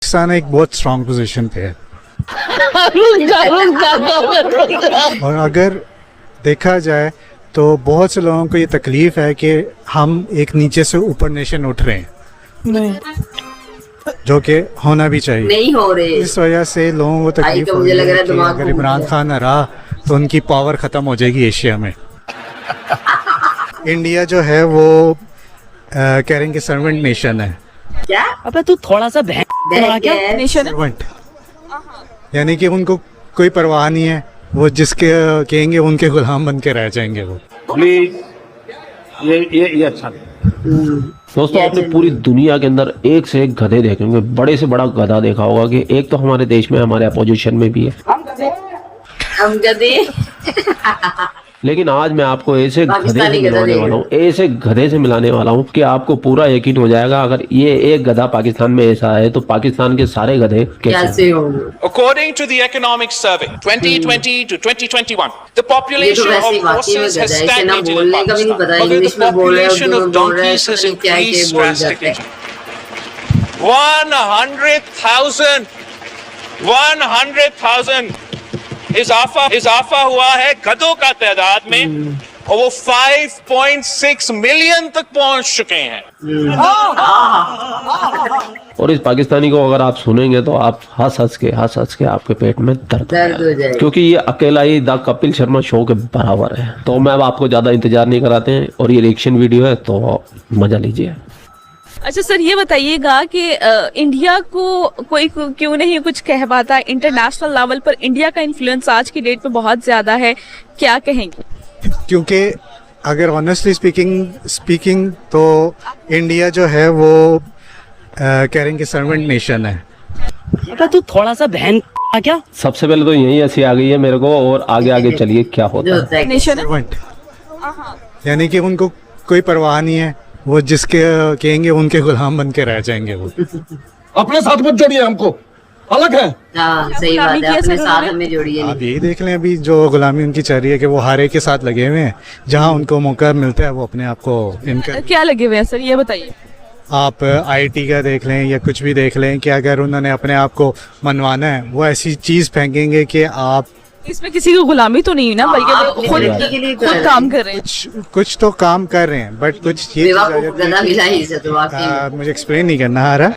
पाकिस्तान एक बहुत strong position पे है और अगर देखा जाए तो बहुत से लोगों को ये तकलीफ है कि हम एक नीचे से ऊपर नेशन उठ रहे हैं, जो कि होना भी चाहिए, नहीं हो रहे। इस वजह से लोगों को तकलीफ हो रही है कि अगर इमरान खान रहा तो उनकी पावर खत्म हो जाएगी एशिया में। इंडिया जो है वो कह रहे हैं कि सर्वेंट नेशन है। क्या? अबे तू थोड़ा सा क्या नेशन है? सर्वेंट यानी कि उनको कोई परवाह नहीं है, वो जिसके कहेंगे उनके गुलाम बन के रह जाएंगे वो। प्लीज ये अच्छा नहीं। दोस्तों आपने पूरी दुनिया के अंदर एक से एक गधे देखे होंगे, बड़े से बड़ा गधा देखा होगा कि एक तो हमारे देश में हमारे अपोजिशन में भी है, हम गधे। लेकिन आज मैं आपको ऐसे गधे से मिलाने वाला हूँ, ऐसे गधे से मिलाने वाला हूँ कि आपको पूरा यकीन हो जाएगा अगर ये एक गधा पाकिस्तान में ऐसा है तो पाकिस्तान के सारे गधे कैसे होंगे। According to the economic survey 2020 to 2021, the population of horses has stagnated in Pakistan, but the population of donkeys has increased drastically. 100,000 इजाफा हुआ है गधों का तादाद में और वो 5.6 मिलियन तक पहुंच चुके हैं। और इस पाकिस्तानी को अगर आप सुनेंगे तो आप हंस हंस के आपके पेट में दर्द हो जाएगा, क्योंकि ये अकेला ही द कपिल शर्मा शो के बराबर है। तो मैं अब आपको ज्यादा इंतजार नहीं कराते हैं और ये रिएक्शन वीडियो है तो मजा लीजिए। अच्छा सर, ये बताइएगा कि इंडिया को कोई क्यों नहीं कुछ कह पाता, इंटरनेशनल लेवल पर इंडिया का इन्फ्लुएंस आज की डेट पे बहुत ज्यादा है, क्या कहेंगे? क्योंकि अगर ऑनेस्टली स्पीकिंग तो इंडिया जो है वो कह रहे हैं कि सर्वेंट नेशन है। अबे तू थोड़ा सा क्या? सबसे पहले तो यही हंसी आ गई है मेरे को, और आगे चलिए क्या होता है। नेशन सर्वेंट यानी कि उनको कोई परवाह नहीं है, वो जिसके कहेंगे उनके गुलाम बन के रह जाएंगे वो। अपने साथ मत जोड़िए, हमको अलग है। सही बात है, अपने साथ हमें जोड़िए। आप यही देख लें अभी जो गुलामी उनकी चल रही है कि वो हारे के साथ लगे हुए हैं, जहां उनको मौका मिलता है वो अपने आप को इनका क्या लगे हुए हैं सर, ये बताइए। आप आईटी का देख लें या कुछ भी देख लें कि अगर उन्होंने अपने आप को मनवाना है वो ऐसी चीज फेंकेंगे कि आप इसमें किसी की गुलामी तो नहीं है ना, बल्कि वो खुद काम कर रहे हैं। कुछ तो काम कर रहे हैं, बट कुछ ये मुझे एक्सप्लेन नहीं करना आ रहा।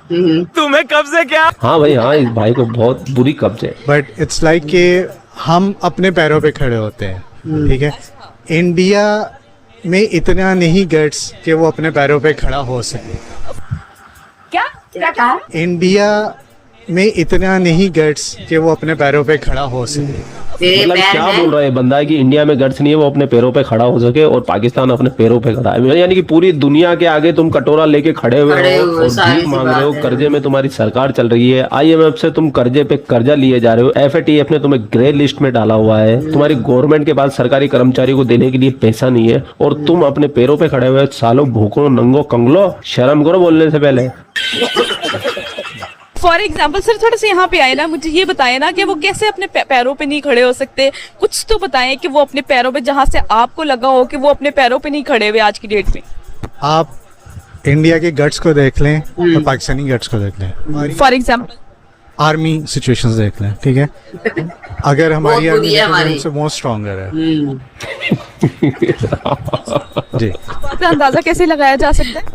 तुम्हें कब से क्या? हाँ भाई हाँ, इस भाई को बहुत बुरी कब्ज है। बट इट्स लाइक कि हम अपने पैरों पे खड़े होते हैं, ठीक है। इंडिया में इतना नहीं गट्स कि वो अपने पैरों पे खड़ा हो सके। क्या? इंडिया में इतना नहीं गट्स कि वो अपने पैरों पे खड़ा हो सके। मतलब क्या बोल रहा है बंदा है कि इंडिया में गट्स नहीं है वो अपने पैरों पे खड़ा हो सके और पाकिस्तान अपने पैरों पे खड़ा है। यानी कि पूरी दुनिया के आगे तुम कटोरा लेके खड़े हुए हो और भीख मांग रहे हो, कर्जे में तुम्हारी सरकार चल रही है, IMF से तुम कर्जे पे कर्जा लिए जा रहे हो, FATF ने तुम्हें ग्रे लिस्ट में डाला हुआ है, तुम्हारी गवर्नमेंट के पास सरकारी कर्मचारी को देने के लिए पैसा नहीं है और तुम अपने पैरों पे खड़े हुए सालों भूखो नंगो कंगलो, शर्म करो बोलने से पहले। फॉर एग्जाम्पल सर थोड़ा सा यहाँ पे आए ना, मुझे ये बताए ना कि वो कैसे अपने पैरों पे नहीं खड़े हो सकते, कुछ तो बताएं कि वो अपने पैरों पे, जहाँ से आपको लगा हो कि वो अपने पैरों पे नहीं खड़े हुए आज की डेट में। आप इंडिया के गट्स को देख लें और पाकिस्तानी गट्स को देख लें। फॉर एग्जाम्पल आर्मी सिचुएशंस देख लें, ठीक है। अगर हमारी आर्मी हमसे मोस्ट स्ट्रॉन्गर है जी, अंदाजा कैसे लगाया जा सकता है?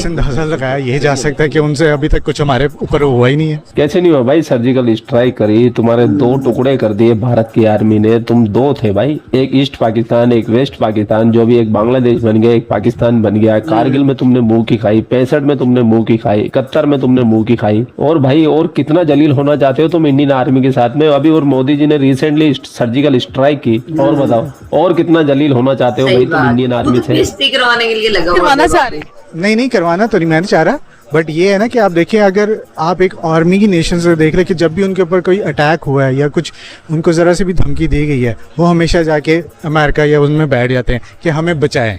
अंदाजा लगाया यही जा सकता है कि उनसे अभी तक कुछ हमारे ऊपर हुआ ही नहीं है। कैसे नहीं हुआ भाई? सर्जिकल स्ट्राइक करी, तुम्हारे 2 टुकड़े कर दिए भारत की आर्मी ने। तुम 2 थे भाई, एक ईस्ट पाकिस्तान एक वेस्ट पाकिस्तान, जो भी एक बांग्लादेश बन गया एक पाकिस्तान बन गया। कारगिल में तुमने मुंह की खाई, 65 में तुमने मुंह की खाई, 71 में तुमने मुंह की खाई। और भाई और कितना जलील होना चाहते हो तुम इंडियन आर्मी के साथ में? अभी और मोदी जी ने रिसेंटली सर्जिकल स्ट्राइक की, और बताओ और कितना जलील होना चाहते हो भाई तुम इंडियन आर्मी से? करवाने के लिए लगा करवाना चाह रहे? नहीं करवाना तो नहीं मैं चाह रहा, बट ये है ना कि आप देखिए, अगर आप एक आर्मी की नेशन से देख रहे कि जब भी उनके ऊपर कोई अटैक हुआ है या कुछ उनको जरा सी भी धमकी दी गई है, वो हमेशा जाके अमेरिका या उनमें बैठ जाते हैं कि हमें बचाएं।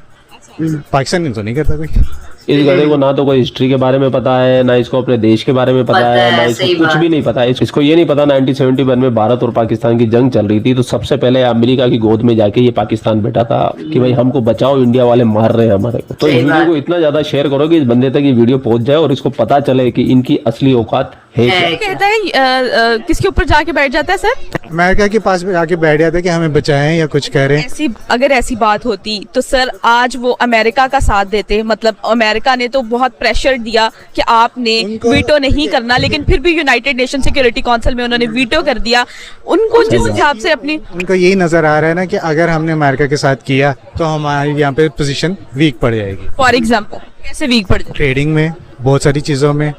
पाकिस्तान ने तो नहीं करता कोई। इस गधे को ना तो कोई हिस्ट्री के बारे में पता है, ना इसको अपने देश के बारे में पता है, ना इसको कुछ भी नहीं पता है। इसको ये नहीं पता 1971 में भारत और पाकिस्तान की जंग चल रही थी तो सबसे पहले अमेरिका की गोद में जाके ये पाकिस्तान बैठा था कि भाई हमको बचाओ, इंडिया वाले मार रहे हैं हमारे को। तो इस वीडियो को इतना ज्यादा शेयर करो कि इस बंदे तक ये वीडियो पहुंच जाए और इसको पता चले कि इनकी असली औकात है क्या? कहता है किसके ऊपर जाके बैठ जाता है सर? अमेरिका के पास जाके बैठ जाता है कि हमें बचाएं या कुछ कह रहे हैं। अगर ऐसी बात होती तो सर आज वो अमेरिका का साथ देते, मतलब अमेरिका ने तो बहुत प्रेशर दिया कि आपने वीटो नहीं करना, लेकिन फिर भी यूनाइटेड नेशन सिक्योरिटी काउंसिल में उन्होंने वीटो कर दिया। उनको जिस हिसाब से अपनी उनको यही नजर आ रहा है ना कि अगर हमने अमेरिका के साथ किया तो हमारी यहाँ पे पोजीशन वीक पड़ जाएगी। फॉर एग्जाम्पल कैसे वीक पड़ जाए? ट्रेडिंग में, बहुत सारी चीज़ों में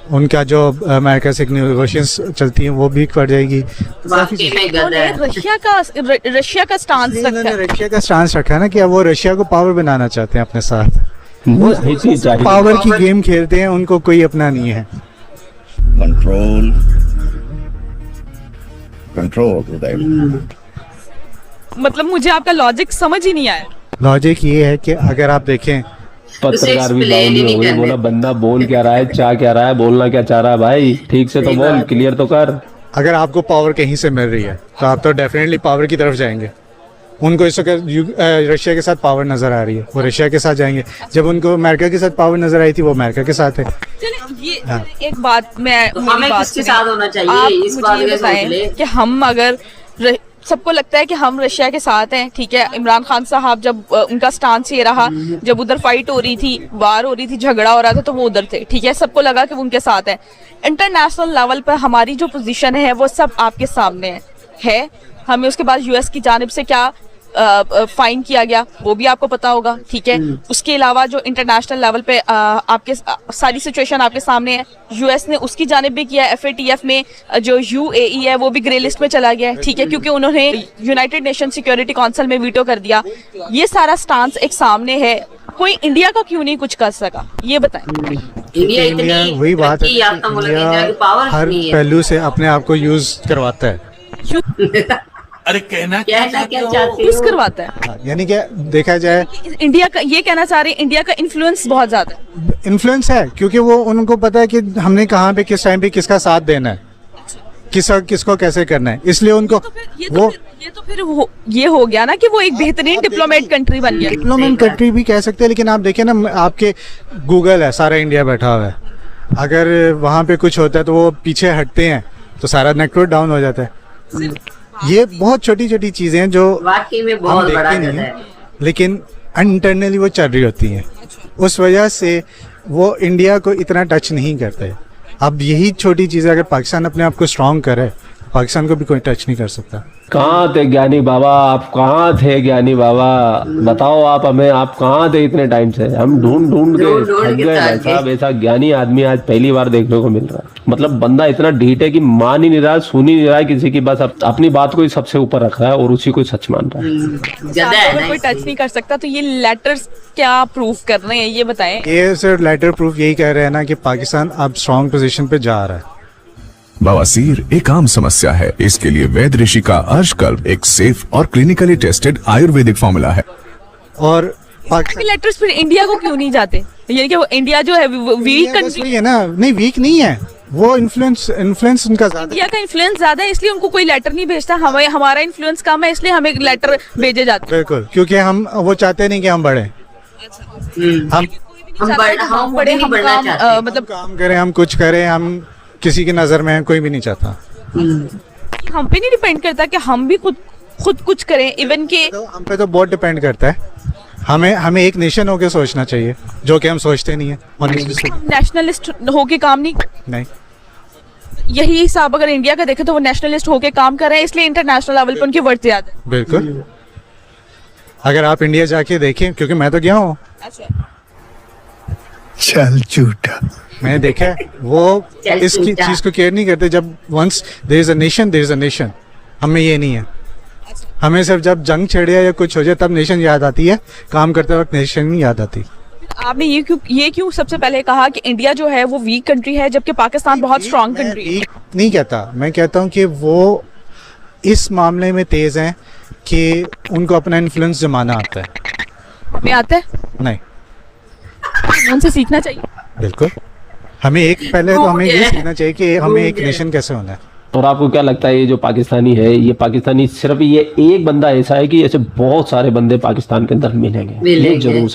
उनका जो अमेरिका से नेगोशिएशंस चलती हैं वो वीक पड़ जाएगी। वाकई में गधा है। रशिया का स्टांस रखा उन्होंने है। रशिया का स्टांस रखा है ना कि अब वो रशिया को पावर बनाना चाहते हैं अपने साथ। वो है चीज चाहिए। पावर की गेम खेलते हैं, उनको कोई अपना नहीं है। कंट्रोल मतलब मुझे आपका लॉजिक समझ ही नहीं आया। लॉजिक ये है कि अगर आप देखें, पत्रकार भी explain ही बाउंड नहीं हो गई, करने। बोला बंदा बोल क्या रहा है, चाह क्या रहा है, बोलना क्या चाह रहा है, भाई ठीक से तो सही बोल, बात। क्लियर तो कर। अगर आपको पावर कहीं से मिल रही है तो आप तो डेफिनेटली पावर की तरफ जाएंगे। उनको इस वक्त रशिया के साथ पावर नजर आ रही है, वो रशिया के साथ जाएंगे। जब उनको अमेरिका के साथ पावर नजर आई थी, वो अमेरिका के साथ है। चलिए ये हाँ। एक बात मैं तो हमें बात किसके सुनिए। साथ होना चाहिए? आप इस बात मुझे का ये सोच ले। बताएं कि हम अगर सबको लगता है कि हम रशिया के साथ हैं, ठीक है। इमरान खान साहब जब उनका स्टांस ये रहा, जब उधर फाइट हो रही थी, वार हो रही थी, झगड़ा हो रहा था, तो वो उधर थे, ठीक है। सबको लगा कि वो उनके साथ है। इंटरनेशनल लेवल पर हमारी जो पोजीशन है वो सब आपके सामने है। हमें उसके बाद यूएस की जानिब से क्या फाइन किया गया वो भी आपको पता होगा, ठीक है। उसके अलावा जो इंटरनेशनल लेवल पे आपके सारी सिचुएशन आपके सामने है। यूएस ने उसकी जानिब भी किया। FATF में जो UAE है वो भी ग्रे लिस्ट में चला गया है, ठीक है, क्योंकि उन्होंने यूनाइटेड नेशन सिक्योरिटी काउंसिल में वीटो कर दिया। ये सारा स्टांस एक सामने है, कोई इंडिया का क्यों नहीं कुछ कर सका, ये बताएं। इंडिया इंडिया इतनी वही बात है तरक्की याफ्ता मुल्क है, इंडिया की पावर हर नहीं है। पहलू से अपने आप को यूज करवाता है। कहना क्या चाहते यूज हो? करवाता है। हाँ, यानी कि देखा जाए इंडिया का ये कहना चाह रहे हैं, इंडिया का इन्फ्लुएंस बहुत ज्यादा है। इन्फ्लुएंस है, क्योंकि वो उनको पता है कि हमने कहाँ पे किस टाइम पे किसका साथ देना है, किसको कैसे करना है, इसलिए उनको वो ये हो गया ना कि वो एक बेहतरीन डिप्लोमेट कंट्री बन गया। डिप्लोमेट कंट्री भी कह सकते हैं। लेकिन आप देखिए ना, आपके गूगल है, सारा इंडिया बैठा हुआ है। अगर वहाँ पे कुछ होता है तो वो पीछे हटते हैं तो सारा नेटवर्क डाउन हो जाता है। ये बहुत छोटी छोटी चीजें हैं जो वाकई में हम बहुत बड़ा देखते नहीं गधा हैं, है। लेकिन इंटरनली वो चल रही होती हैं। उस वजह से वो इंडिया को इतना टच नहीं करते। अब यही छोटी चीज़ अगर पाकिस्तान अपने आप को स्ट्रॉन्ग करे, पाकिस्तान को भी कोई टच नहीं कर सकता। कहाँ थे ज्ञानी बाबा, आप कहाँ थे ज्ञानी बाबा, बताओ आप हमें, आप कहाँ थे इतने टाइम से? हम ढूंढ ढूंढ के ढूंढ थक के गए थक भाई गए। साहब। ऐसा ज्ञानी आदमी आज पहली बार देखने को मिल रहा है। मतलब बंदा इतना ढीठ है कि मान ही नहीं रहा, सुन ही नहीं रहा है किसी की, बस अपनी बात को ही सबसे ऊपर रख रहा है और उसी को सच मान रहा है। गधा है अगर ना। कोई टच नहीं कर सकता तो ये लेटर्स क्या प्रूफ कर रहे हैं, ये बताएं। ये सर लेटर प्रूफ यही कह रहे हैं ना कि पाकिस्तान अब स्ट्रॉन्ग पोजीशन पे जा रहा है। बवासीर एक आम समस्या है। इसके लिए वैद्य ऋषि का अर्शकल्प एक सेफ और क्लिनिकली टेस्टेड आयुर्वेदिक फॉर्मूला है। और पाकिस्तान लेटर्स फिर इंडिया को क्यों नहीं जाते? यानी कि वो इंडिया जो है वीक बस कंट्री, वही है ना, नहीं वीक नहीं है वो, इन्फ्लुएंस उनका ज्यादा इंडिया का इन्फ्लुएंस ज्यादा है, इसलिए उनको कोई लेटर नहीं भेजता। हमें हमारा इन्फ्लुएंस कम है, इसलिए हमें लेटर भेजे जाते हैं। बिल्कुल, क्योंकि हम वो चाहते नहीं कि हम बढ़े, हम हम बड़े नहीं बढ़ना काम, चाहते। मतलब काम करें, हम कुछ करें, हम किसी की नजर में कोई भी नहीं चाहता। हम पे नहीं डिपेंड करता कि हम भी खुद कुछ करें, इवन के तो हम पे तो बहुत डिपेंड करता है। हमें एक नेशन होके सोचना चाहिए, जो कि हम सोचते नहीं है। नेशनलिस्ट होके काम नहीं, यही हिसाब अगर इंडिया का देखे तो वो नेशनलिस्ट होके काम कर रहे हैं, इसलिए इंटरनेशनल लेवल पे उनकी वर्थ ज्यादा है। बिल्कुल। अगर आप इंडिया जाके देखें, क्योंकि मैं तो गया हूँ, चल झूठा। मैंने देखा है वो चल इसकी झूठा। चीज को केयर नहीं करते। जब once there is a nation, there is a nation. हमें ये नहीं है। हमें सिर्फ जब जंग छिड़ जाए या कुछ हो जाए तब नेशन याद आती है, काम करते वक्त नेशन नहीं याद आती। आपने ये क्यों सबसे पहले कहा कि इंडिया जो है वो वीक कंट्री है, जबकि पाकिस्तान बहुत स्ट्रांग कंट्री है? वीक नहीं कहता, मैं कहता हूँ कि वो इस मामले में तेज हैं कि उनको अपना इन्फ्लुएंस जमाना आता है। हमें आता है, नहीं, उनसे सीखना चाहिए। बिल्कुल। हमें हमें ये सीखना चाहिए कि हमें एक नेशन कैसे होना है। और आपको क्या लगता है, ये जो पाकिस्तानी है, ये पाकिस्तानी सिर्फ ये एक बंदा ऐसा है कि ऐसे बहुत सारे बंदे पाकिस्तान के अंदर मिलेंगे? ये जरूर से